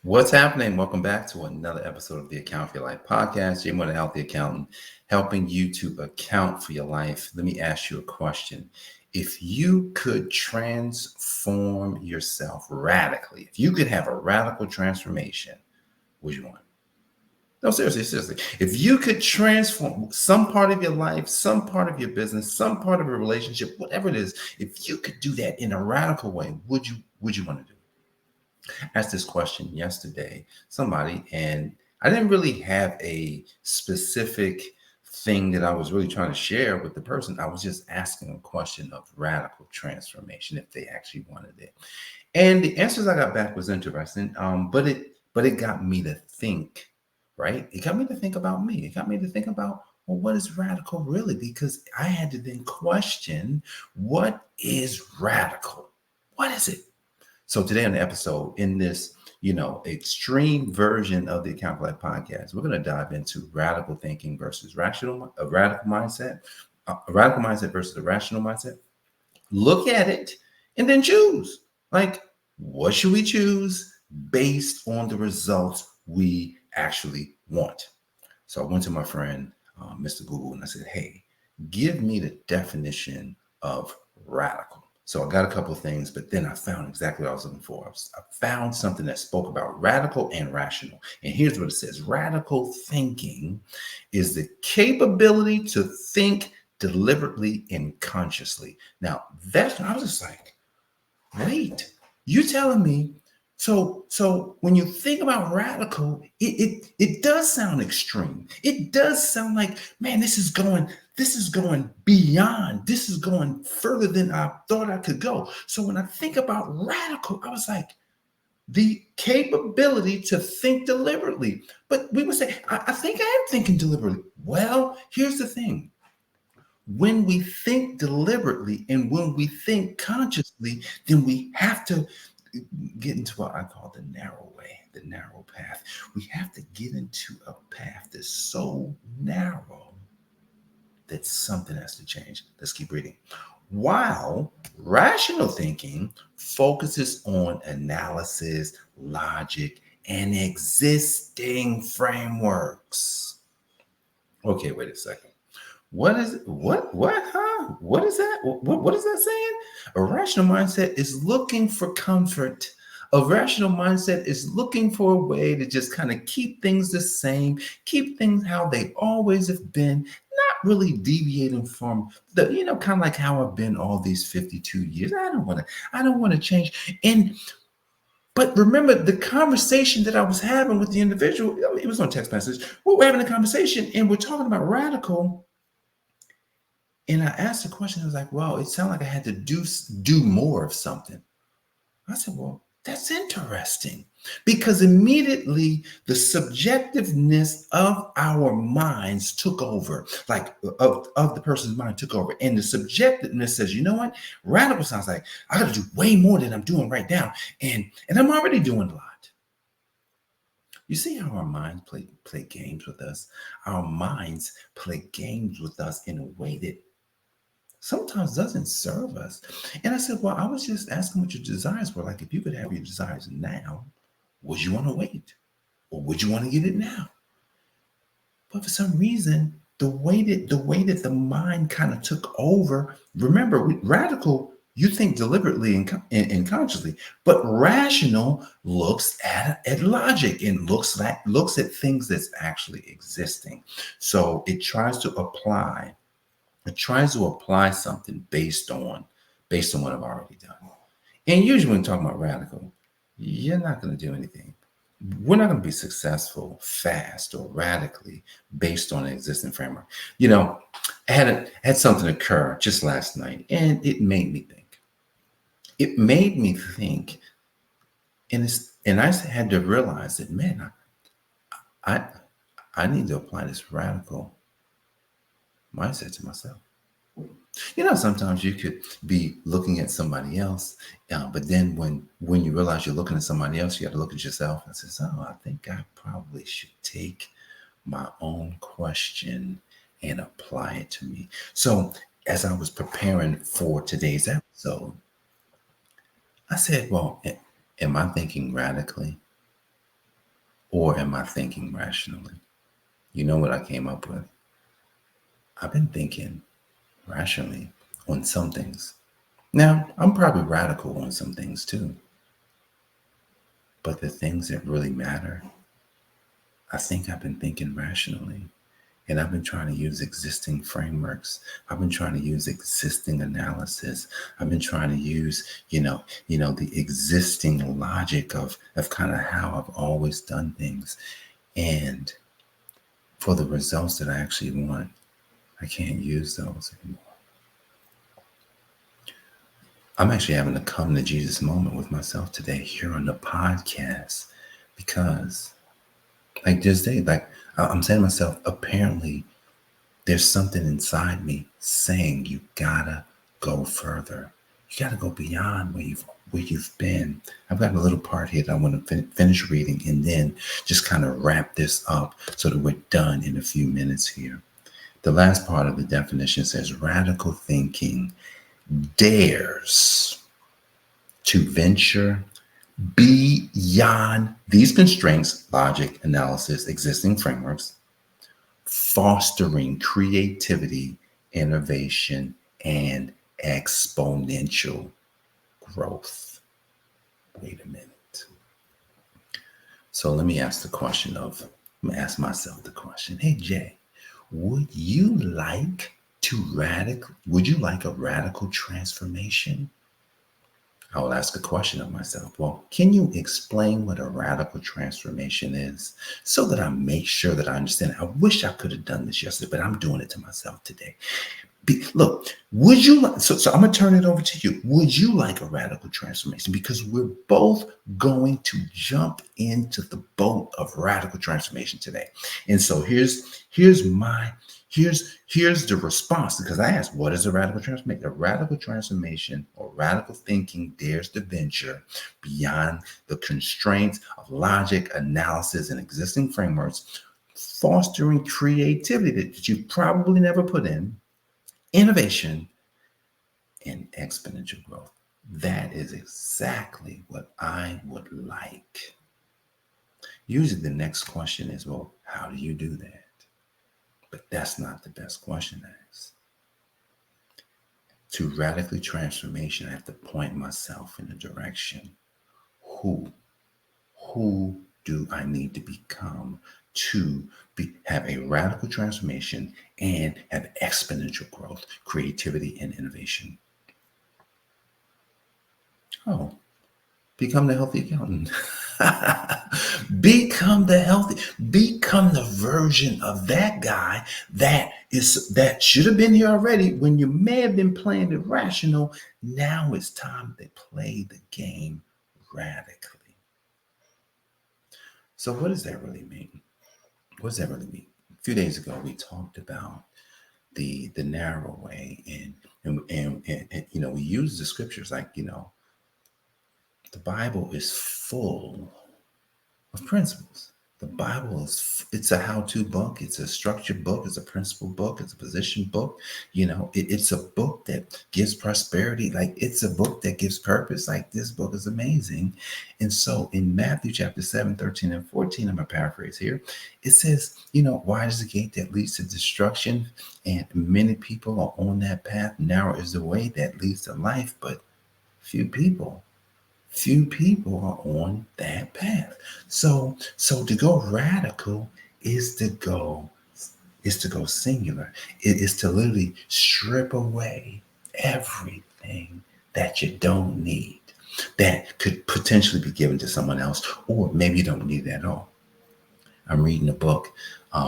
What's happening? Welcome back to another episode of the Account for Your Life podcast. Jim, a healthy accountant, helping you to account for your life. Let me ask you a question. If you could transform yourself radically, if you could have a radical transformation, which one? No, seriously. If you could transform some part of your life, some part of your business, some part of a relationship, whatever it is, if you could do that in a radical way, would you want to do it? Asked this question yesterday, somebody, and I didn't really have a specific thing that I was really trying to share with the person. I was just asking a question of radical transformation if they actually wanted it. And the answers I got back was interesting. But it got me to think, right? It got me to think about me. It got me to think about, well, what is radical really? Because I had to then question, what is radical? What is it? So today on the episode, in this, extreme version of the Account for Life podcast, we're going to dive into radical thinking versus a radical mindset versus a rational mindset. Look at it and then choose. Like, what should we choose based on the results we actually want? So I went to my friend, Mr. Google, and I said, hey, give me the definition of radical. So I got a couple of things, but then I found exactly what I was looking for. I found something that spoke about radical and rational. And here's what it says. Radical thinking is the capability to think deliberately and consciously. Now, I was just like, wait, you telling me? So when you think about radical, it does sound extreme. It does sound like, man, this is going beyond. This is going further than I thought I could go. So when I think about radical, I was like, the capability to think deliberately. But we would say, I think I am thinking deliberately. Well, here's the thing. When we think deliberately and when we think consciously, then we have to get into what I call the narrow way, the narrow path. We have to get into a path that's so narrow that something has to change. Let's keep reading. While rational thinking focuses on analysis, logic, and existing frameworks. Okay, wait a second. What is it? What? Huh? What is that? What is that saying? A rational mindset is looking for comfort. A rational mindset is looking for a way to just kind of keep things the same, keep things how they always have been, not really deviating from the, kind of like how I've been all these 52 years. I don't want to change. But remember the conversation that I was having with the individual, it was on text message. We were having a conversation and we're talking about radical. And I asked the question, I was like, well, it sounded like I had to do more of something. I said, well, that's interesting. Because immediately the subjectiveness of our minds took over, like of the person's mind took over. And the subjectiveness says, you know what? Radical sounds like I got to do way more than I'm doing right now. And I'm already doing a lot. You see how our minds play games with us? Our minds play games with us in a way that sometimes doesn't serve us. And I said, well, I was just asking what your desires were. Like, if you could have your desires now, would you want to wait? Or would you want to get it now? But for some reason, the way that the mind kind of took over, remember, radical, you think deliberately and consciously, but rational looks at logic and looks at things that's actually existing. So it tries to apply something based on what I've already done. And usually when talking about radical, you're not going to do anything. We're not going to be successful fast or radically based on an existing framework. I had something occur just last night, and it made me think. And I had to realize that, man, I need to apply this radical mindset to myself. Sometimes you could be looking at somebody else, but then when you realize you're looking at somebody else, you have to look at yourself and say, oh, I think I probably should take my own question and apply it to me. So as I was preparing for today's episode, I said, well, am I thinking radically? or am I thinking rationally? You know what I came up with? I've been thinking rationally on some things. Now, I'm probably radical on some things too, but the things that really matter, I think I've been thinking rationally. And I've been trying to use existing frameworks. I've been trying to use existing analysis. I've been trying to use, the existing logic of kind of how I've always done things. And for the results that I actually want, I can't use those anymore. I'm actually having a come to Jesus moment with myself today here on the podcast because, like this day, like I'm saying to myself, apparently there's something inside me saying you gotta go further. You gotta go beyond where you've been. I've got a little part here that I want to finish reading and then just kind of wrap this up so that we're done in a few minutes here. The last part of the definition says radical thinking dares to venture beyond these constraints, logic, analysis, existing frameworks, fostering creativity, innovation, and exponential growth. Wait a minute. So let me ask myself the question, hey Jay, would you like a radical transformation? I will ask a question of myself. Well, can you explain what a radical transformation is so that I make sure that I understand? I wish I could have done this yesterday, but I'm doing it to myself today. Look, would you like, so I'm going to turn it over to you. Would you like a radical transformation? Because we're both going to jump into the boat of radical transformation today. And so here's the response, because I asked, what is a radical transformation? A radical transformation or radical thinking dares to venture beyond the constraints of logic, analysis, and existing frameworks, fostering creativity that you probably never put in, innovation, and exponential growth. That is exactly what I would like. Usually the next question is, well, how do you do that? But that's not the best question to ask. To radically transformation, I have to point myself in a direction. Who do I need to become to have a radical transformation and have exponential growth, creativity, and innovation? Oh, become the healthy accountant. Become the version of that guy that should have been here already when you may have been playing it rational. Now it's time to play the game radically. So what does that really mean? What does that really mean? A few days ago, we talked about the narrow way, and we use the scriptures like, the Bible is full of principles. The Bible it's a how-to book. It's a structured book. It's a principle book. It's a position book. It's a book that gives prosperity. Like, it's a book that gives purpose. Like, this book is amazing. And so in Matthew chapter 7, 13, and 14, I'm going to paraphrase here. It says, wide is the gate that leads to destruction, and many people are on that path. Narrow is the way that leads to life, but few people are on that path. So to go radical is to go singular. It is to literally strip away everything that you don't need, that could potentially be given to someone else, or maybe you don't need it at all. I'm reading a book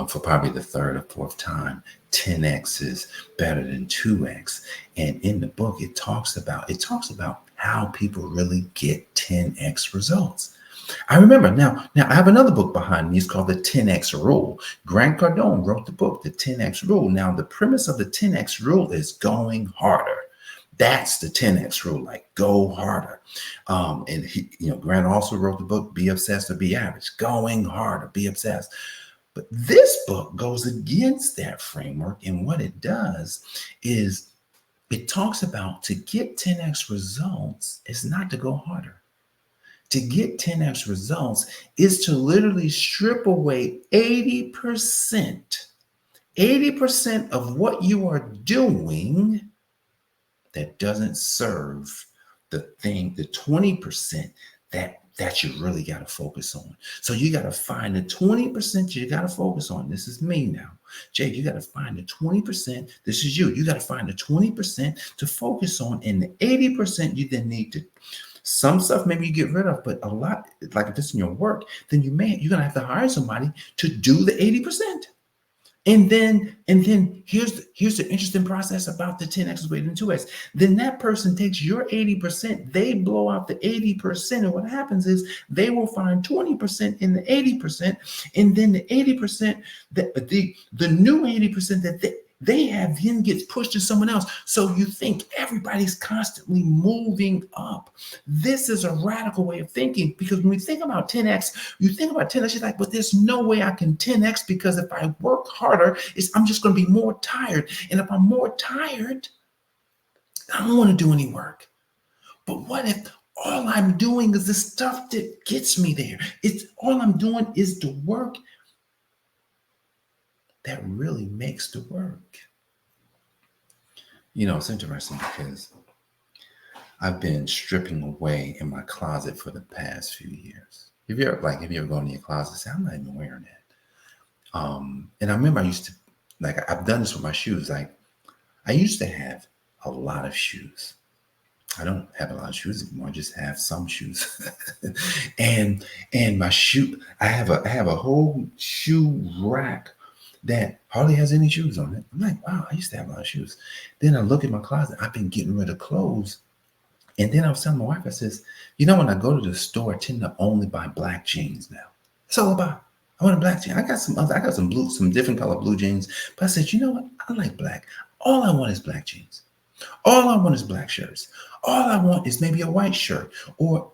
for probably the third or fourth time. 10x is better than 2x. And in the book, it talks about how people really get 10x results. I remember now I have another book behind me. It's called the 10x Rule. Grant Cardone wrote the book, the 10x Rule. Now, the premise of the 10x Rule is going harder. That's the 10x rule, like go harder. And Grant also wrote the book, Be Obsessed or Be Average, going harder, be obsessed. But this book goes against that framework. And what it does is it talks about, to get 10x results is not to go harder. to get 10x results is to literally strip away 80% of what you are doing that doesn't serve the thing, the 20% that you really got to focus on. So you got to find the 20% you got to focus on. This is me now. Jay, you got to find the 20%. This is you. You got to find the 20% to focus on, and the 80% you then need to. Some stuff maybe you get rid of, but a lot, like if it's in your work, then you're gonna have to hire somebody to do the 80%. And then here's the interesting process about the 10x greater than 2x. Then that person takes your 80%, they blow out the 80%, and what happens is they will find 20% in the 80%, and then the 80% that the new 80% that they have then gets pushed to someone else. So you think everybody's constantly moving up. This is a radical way of thinking, because when we think about 10x, you think about 10x, you're like, but there's no way I can 10x, because if I work harder, I'm just going to be more tired. And if I'm more tired, I don't want to do any work. But what if all I'm doing is the stuff that gets me there? It's all I'm doing is the work that really makes the work. You know, it's interesting because I've been stripping away in my closet for the past few years. If you ever gone in your closet and say, I'm not even wearing that. And I remember I used to, like, I've done this with my shoes. Like, I used to have a lot of shoes. I don't have a lot of shoes anymore. I just have some shoes. and my shoe, I have a whole shoe rack that hardly has any shoes on it. I'm like, wow, I used to have a lot of shoes. Then I look at my closet. I've been getting rid of clothes. And then I was telling my wife, I says, you know, when I go to the store, I tend to only buy black jeans now. That's all I buy. I want a black jean. I got some different color blue jeans. But I said, you know what? I like black. All I want is black jeans. All I want is black shirts. All I want is maybe a white shirt or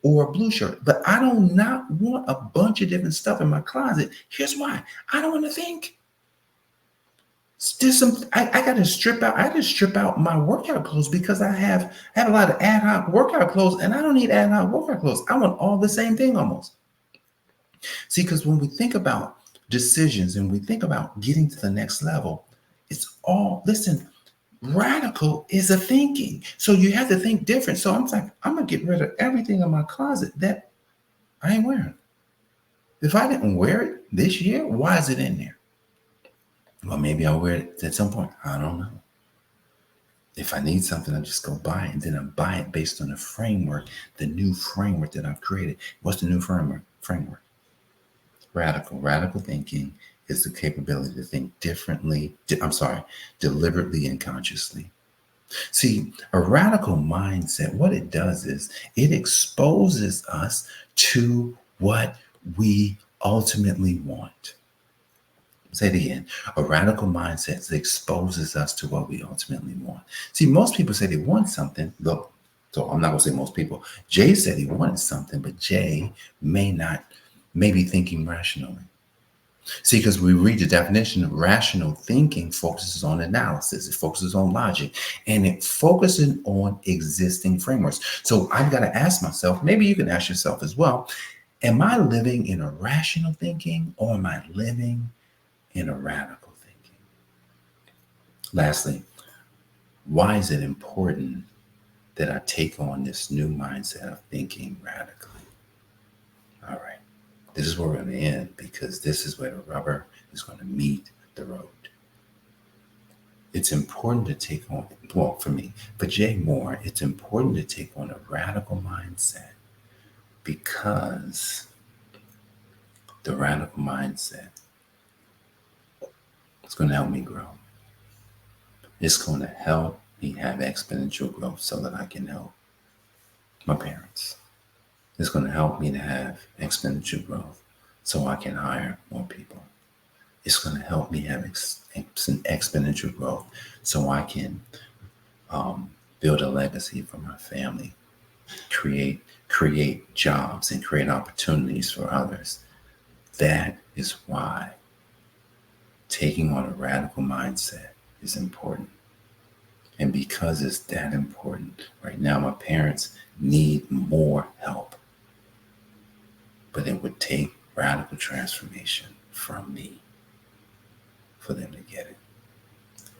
a blue shirt. But I do not want a bunch of different stuff in my closet. Here's why. I don't want to think. I got to strip out. I had to strip out my workout clothes, because I have a lot of ad hoc workout clothes, and I don't need ad hoc workout clothes. I want all the same thing almost. See, because when we think about decisions and we think about getting to the next level, it's all, listen, radical is a thinking. So you have to think different. So I'm like, I'm going to get rid of everything in my closet that I ain't wearing. If I didn't wear it this year, why is it in there? Well, maybe I'll wear it at some point. I don't know. If I need something, I just go buy it. And then I buy it based on the framework, the new framework that I've created. What's the new framework? Radical thinking is the capability to think differently. Deliberately and consciously. See, a radical mindset, what it does is it exposes us to what we ultimately want. Say it again. A radical mindset exposes us to what we ultimately want. See, most people say they want something. Look, so I'm not going to say most people. Jay said he wanted something, but Jay may be thinking rationally. See, because we read the definition of rational thinking focuses on analysis, it focuses on logic, and it focuses on existing frameworks. So I've got to ask myself, maybe you can ask yourself as well, am I living in a rational thinking, or am I living in a radical thinking? Lastly, why is it important that I take on this new mindset of thinking radically? All right. This is where we're going to end, because this is where the rubber is going to meet the road. It's important to take on, well, for me, for Jay Moore, it's important to take on a radical mindset, because the radical mindset is going to help me grow. It's going to help me have exponential growth so that I can help my parents. It's going to help me to have exponential growth so I can hire more people. It's going to help me have exponential growth so I can build a legacy for my family, create jobs and create opportunities for others. That is why taking on a radical mindset is important. And because it's that important, right now my parents need more help. But it would take radical transformation from me for them to get it.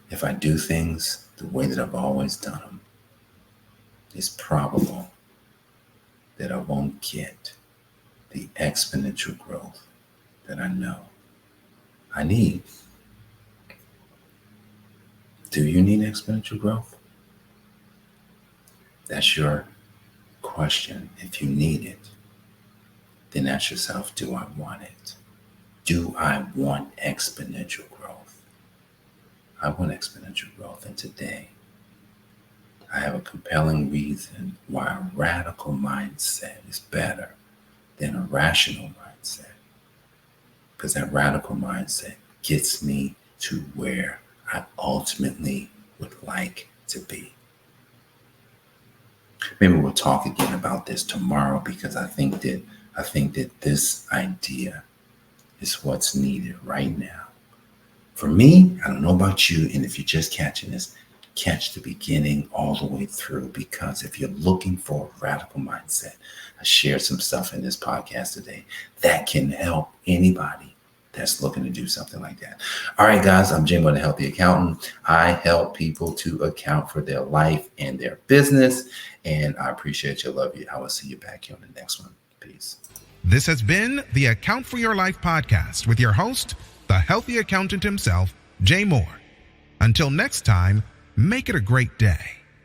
If I do things the way that I've always done them, it's probable that I won't get the exponential growth that I know I need. Do you need exponential growth? That's your question. If you need it, then ask yourself, do I want it? Do I want exponential growth? I want exponential growth. And today, I have a compelling reason why a radical mindset is better than a rational mindset. Because that radical mindset gets me to where I ultimately would like to be. Maybe we'll talk again about this tomorrow, because I think that this idea is what's needed right now. For me, I don't know about you, and if you're just catching this, catch the beginning all the way through, because if you're looking for a radical mindset, I shared some stuff in this podcast today that can help anybody that's looking to do something like that. All right, guys, I'm Jim, the Healthy Accountant. I help people to account for their life and their business, and I appreciate you. Love you. I will see you back here on the next one. Peace. This has been the Account for Your Life podcast with your host, the Healthy Accountant himself, Jay Moore. Until next time, make it a great day.